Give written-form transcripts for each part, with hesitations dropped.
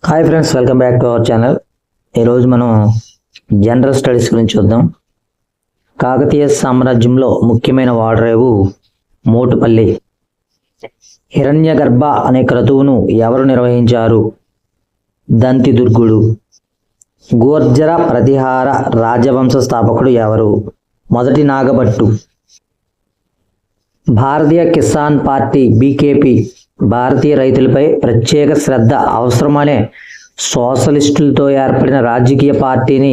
Hi friends, welcome back to our channel. ఈరోజు మనం general studies గురించి చూద్దాం. కాకతీయ సామ్రాజ్యంలో ముఖ్యమైన వాడరేవు మోటుపల్లి. హిరణ్యగర్భ అనే క్రతువును ఎవరు నిర్వహించారు? దంతిదుర్గుడు. గోర్జర ప్రతిహార రాజవంశ స్థాపకుడు ఎవరు? మొదటి నాగభట్టు. భారతీయ కిసాన్ పార్టీ బీకేపీ భారతీయ రైతులపై ప్రత్యేక శ్రద్ధ అవసరమనే సోషలిస్టులతో ఏర్పడిన రాజకీయ పార్టీని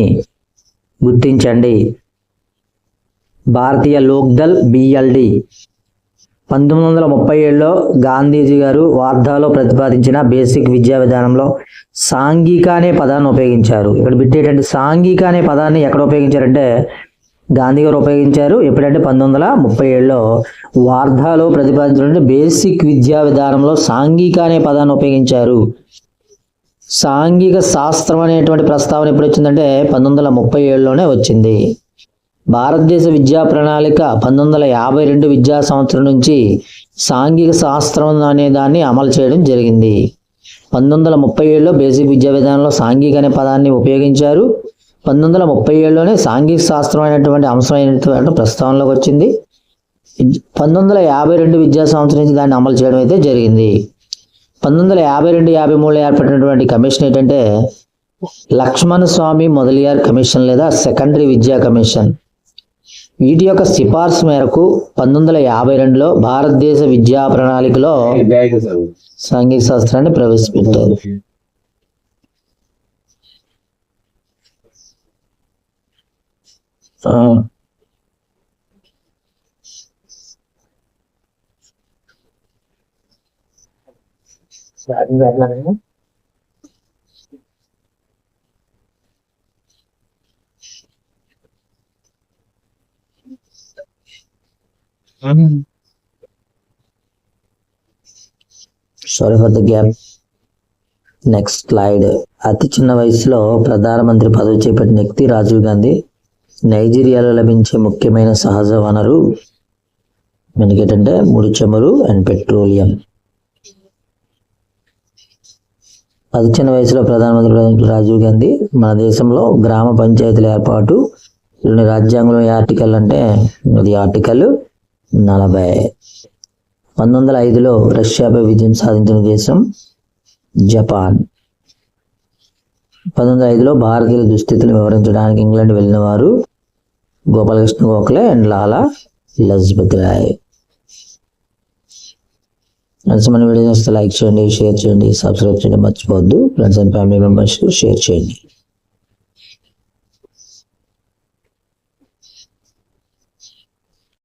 గుర్తించండి. భారతీయ లోక్దల్ బిఎల్డి. 1937లో గాంధీజీ గారు వార్ధాలో ప్రతిపాదించిన బేసిక్ విద్యా విధానంలో సాంఘిక అనే పదాన్ని ఉపయోగించారు. ఇక్కడ బిట్టేటంటే సాంఘిక అనే పదాన్ని ఎక్కడ ఉపయోగించారంటే గాంధీ గారు ఉపయోగించారు. ఎప్పుడంటే 1937లో వార్ధాలో ప్రతిపాదించిన బేసిక్ విద్యా విధానంలో సాంఘిక అనే పదాన్ని ఉపయోగించారు. సాంఘిక శాస్త్రం అనేటువంటి ప్రస్తావన ఎప్పుడు వచ్చిందంటే 1937లోనే వచ్చింది. భారతదేశ విద్యా ప్రణాళిక 1952 విద్యా సంవత్సరం నుంచి సాంఘిక శాస్త్రం అనే దాన్ని అమలు చేయడం జరిగింది. 1937లో బేసిక్ విద్యా విధానంలో సాంఘిక అనే పదాన్ని ఉపయోగించారు. 1937లోనే సాంఘిక శాస్త్రం అయినటువంటి అంశం అయినటువంటి ప్రస్తావనలోకి వచ్చింది. 1952 విద్యా సంవత్సరం నుంచి దాన్ని అమలు చేయడం అయితే జరిగింది. 1952-53లో ఏర్పడినటువంటి కమిషన్ ఏంటంటే లక్ష్మణ స్వామి మొదలియార్ కమిషన్ లేదా సెకండరీ విద్యా కమిషన్. వీటి యొక్క సిఫార్సు మేరకు 1952లో భారతదేశ విద్యా ప్రణాళికలో సాంఘిక శాస్త్రాన్ని ప్రవేశపెట్టారు. Sorry for the gap. Next slide. అతి చిన్న వయసులో ప్రధానమంత్రి పదవి చేపట్టిన వ్యక్తి రాజీవ్ గాంధీ. నైజీరియాలో లభించే ముఖ్యమైన సహజ వనరు మనకేంటంటే ముడి చమురు అండ్ పెట్రోలియం. అతి చిన్న వయసులో ప్రధానమంత్రి రాజీవ్ గాంధీ. మన దేశంలో గ్రామ పంచాయతీల ఏర్పాటు రాజ్యాంగంలో ఆర్టికల్ అంటే అది ఆర్టికల్ 40. 1905లో రష్యాపై విజయం సాధించిన దేశం జపాన్. 1905లో భారతీయుల దుస్థితిని వివరించడానికి ఇంగ్లాండ్ వెళ్ళిన వారు గోపాలకృష్ణ గోఖలే అండ్ లాలా లజపతి రాయ్. ఫ్రెండ్స్, మన వీడియో లైక్ చేయండి, షేర్ చేయండి, సబ్స్క్రైబ్ చేయండి మర్చిపోవద్దు. Friends and family members share చేయండి.